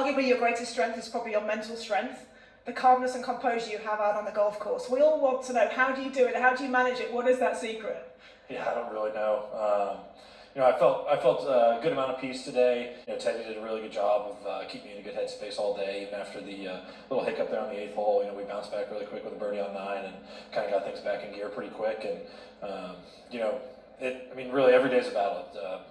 arguably your greatest strength is probably your mental strength, the calmness and composure you have out on the golf course. We all want to know, how do you do it? How do you manage it? What is that secret? Yeah, I don't really know. I felt a good amount of peace today. Teddy did a really good job of keeping me in a good headspace all day. Even after the little hiccup there on the 8th hole, we bounced back really quick with a birdie on 9 and kind of got things back in gear pretty quick. And really every day is a battle.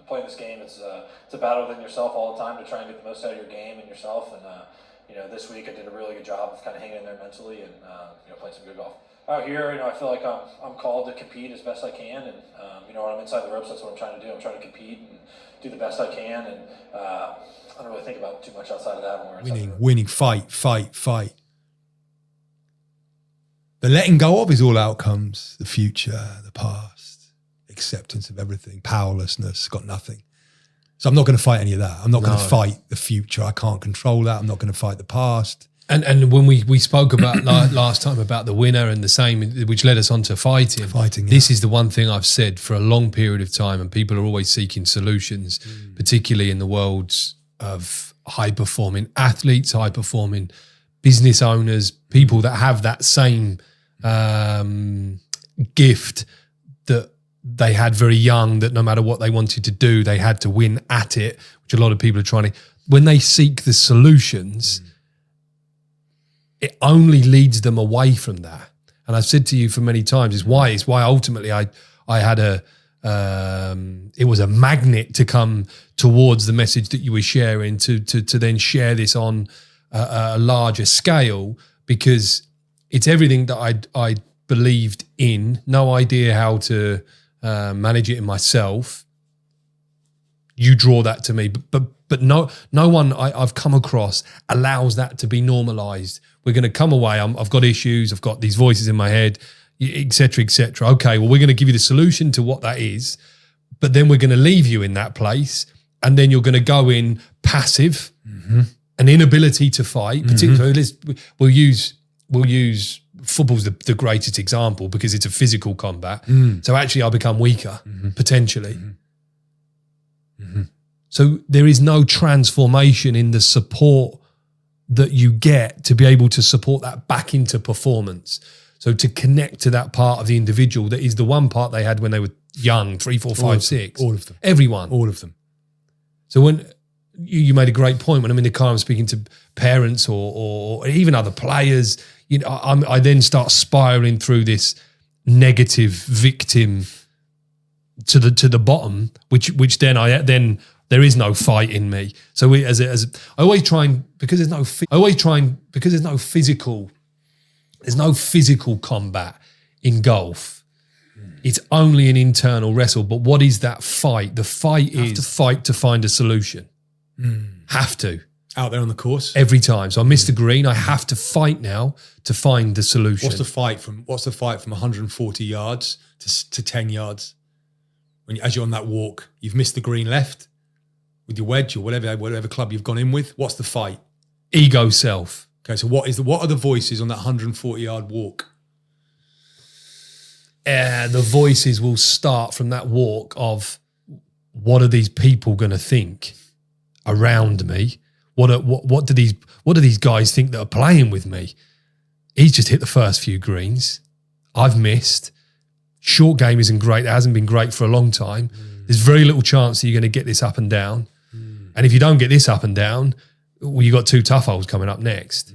Playing this game, it's a battle within yourself all the time to try and get the most out of your game and yourself. And this week I did a really good job of kind of hanging in there mentally and playing some good golf. Out here, I feel like I'm called to compete as best I can, and when I'm inside the ropes, that's what I'm trying to do. I'm trying to compete and do the best I can, and I don't really think about too much outside of that. Winning, fight. The letting go of is all outcomes, the future, the past, acceptance of everything, powerlessness, got nothing. So I'm not going to fight any of that. I'm not going to fight the future. I can't control that. I'm not going to fight the past. And when we spoke about last time about the winner and the same, which led us on to fighting. This is the one thing I've said for a long period of time, and people are always seeking solutions, particularly in the worlds of high-performing athletes, high-performing business owners, people that have that same gift that they had very young, that no matter what they wanted to do, they had to win at it, which a lot of people are trying to. When they seek the solutions, it only leads them away from that. And I've said to you for many times, it's why ultimately I had it was a magnet to come towards the message that you were sharing, to then share this on a larger scale, because it's everything that I believed in, no idea how to manage it in myself. You draw that to me, but no one I've come across allows that to be normalized. We're going to come away, I've got issues, I've got these voices in my head, et cetera, et cetera. Okay, well, we're going to give you the solution to what that is, but then we're going to leave you in that place, and then you're going to go in passive, an inability to fight, particularly, we'll use football's the greatest example because it's a physical combat. So actually I'll become weaker, potentially. So there is no transformation in the support that you get to be able to support that back into performance. So to connect to that part of the individual that is the one part they had when they were young, 3, 4, 5, 6. All of them. Everyone. All of them. So when you made a great point, when I'm in the car, I'm speaking to parents or even other players, I then start spiraling through this negative victim to the bottom, which then there is no fight in me. So I always try and, because there's no physical combat in golf. It's only an internal wrestle. But what is that fight? The fight is to fight to find a solution. Have to. Out there on the course? Every time. So I missed the green. I have to fight now to find the solution. What's the fight from 140 yards to 10 yards? As you're on that walk, you've missed the green left with your wedge or whatever club you've gone in with. What's the fight? Ego self. Okay, so what are the voices on that 140-yard walk? The voices will start from that walk of, what are these people going to think around me? What do these guys think that are playing with me? He's just hit the first few greens. I've missed. Short game isn't great. It hasn't been great for a long time. There's very little chance that you're going to get this up and down. And if you don't get this up and down, well, you got 2 tough holes coming up next.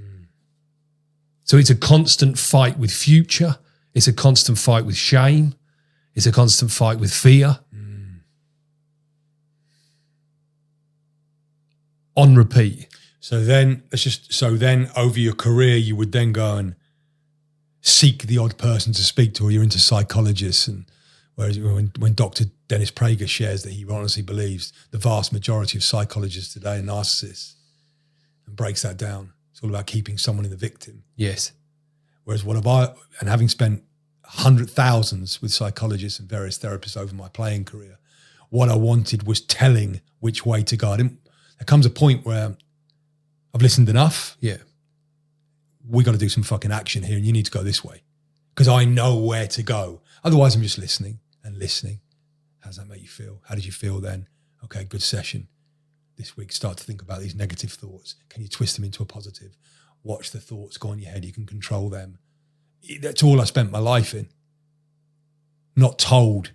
So it's a constant fight with future. It's a constant fight with shame. It's a constant fight with fear. On repeat. So then over your career, you would then go and seek the odd person to speak to, or you're into psychologists. And whereas when Dr. Dennis Prager shares that he honestly believes the vast majority of psychologists today are narcissists, and breaks that down, it's all about keeping someone in the victim. Yes. Whereas having spent thousands with psychologists and various therapists over my playing career, what I wanted was telling which way to go. There comes a point where I've listened enough. Yeah. We got to do some fucking action here, and you need to go this way because I know where to go. Otherwise, I'm just listening and listening. How does that make you feel? How did you feel then? Okay, good session. this week. Start to think about these negative thoughts. Can you twist them into a positive? Watch the thoughts go on your head. You can control them. That's all I spent my life in. Not told.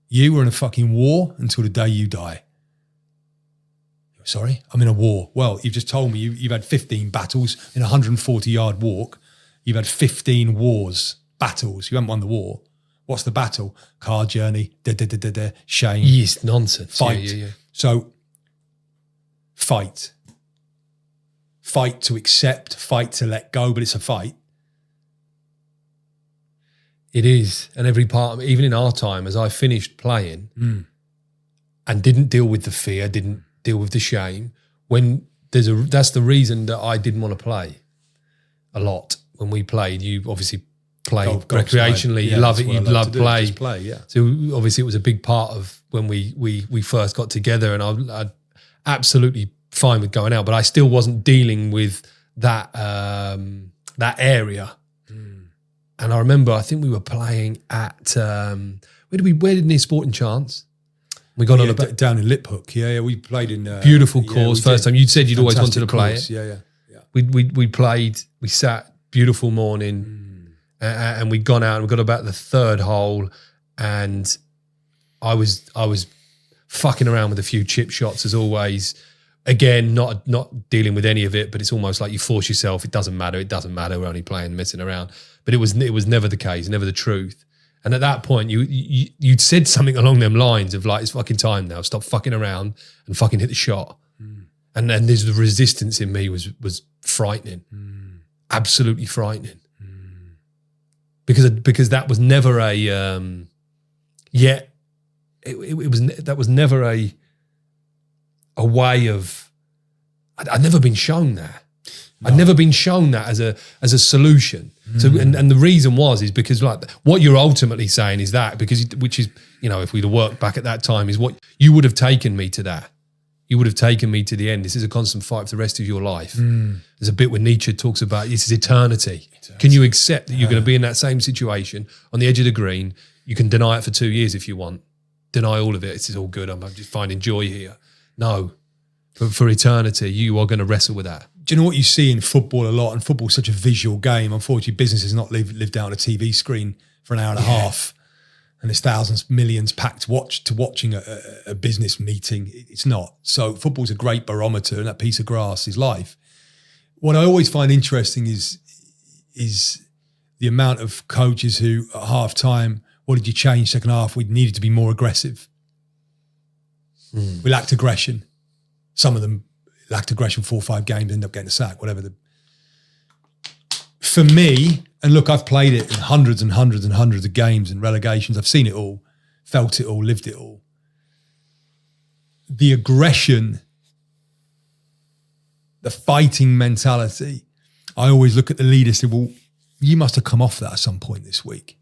You were in a fucking war until the day you die. Sorry, I'm in a war. Well, you've just told me you've had 15 battles in a 140-yard walk. You've had 15 wars, battles. You haven't won the war. What's the battle? Car journey, shame. Yes, nonsense. Fight. Yeah. So, fight. Fight to accept, fight to let go, but it's a fight. It is. And every part of it, even in our time, as I finished playing and didn't deal with the fear, didn't deal with the shame, that's the reason that I didn't want to play a lot. When we played, you obviously played recreationally, you love it, you love play. So obviously it was a big part of when we first got together, and I absolutely fine with going out, but I still wasn't dealing with that area. And I remember, I think we were playing at where did near Sporting Chance? We got on down in Liphook. Yeah, we played in beautiful course. First time you said you'd always wanted to play it. Yeah. We played. We sat. Beautiful morning, and we'd gone out and we got about the third hole, and I was fucking around with a few chip shots as always. Again, not dealing with any of it, but it's almost like you force yourself. It doesn't matter. We're only playing, messing around. But it was never the case, never the truth. And at that point, you'd said something along them lines of like, it's fucking time now. Stop fucking around and fucking hit the shot. And then there's the resistance in me was frightening, absolutely frightening. Because that was never that was never a way of. I'd never been shown that. No. I'd never been shown that as a solution. So and the reason is because like what you're ultimately saying is that which is if we'd have worked back at that time is what you would have taken me to that. You would have taken me to the end. This is a constant fight for the rest of your life. There's a bit where Nietzsche talks about this is eternity. Can you accept that you're going to be in that same situation on the edge of the green? You can deny it for 2 years if you want. Deny all of it. It's all good. I'm just finding joy here. No. For eternity, you are going to wrestle with that. Do you know what you see in football a lot? And football's such a visual game. Unfortunately, business has not lived down a TV screen for an hour and a half. And there's thousands, millions packed watching a business meeting. It's not. So football's a great barometer, and that piece of grass is life. What I always find interesting is the amount of coaches who at half time, what did you change second half? We needed to be more aggressive. We lacked aggression. Some of them lacked aggression 4 or 5 games, end up getting a sack, whatever. For me, and look, I've played it in hundreds and hundreds and hundreds of games and relegations. I've seen it all, felt it all, lived it all. The aggression, the fighting mentality, I always look at the leaders and say, well, you must have come off that at some point this week.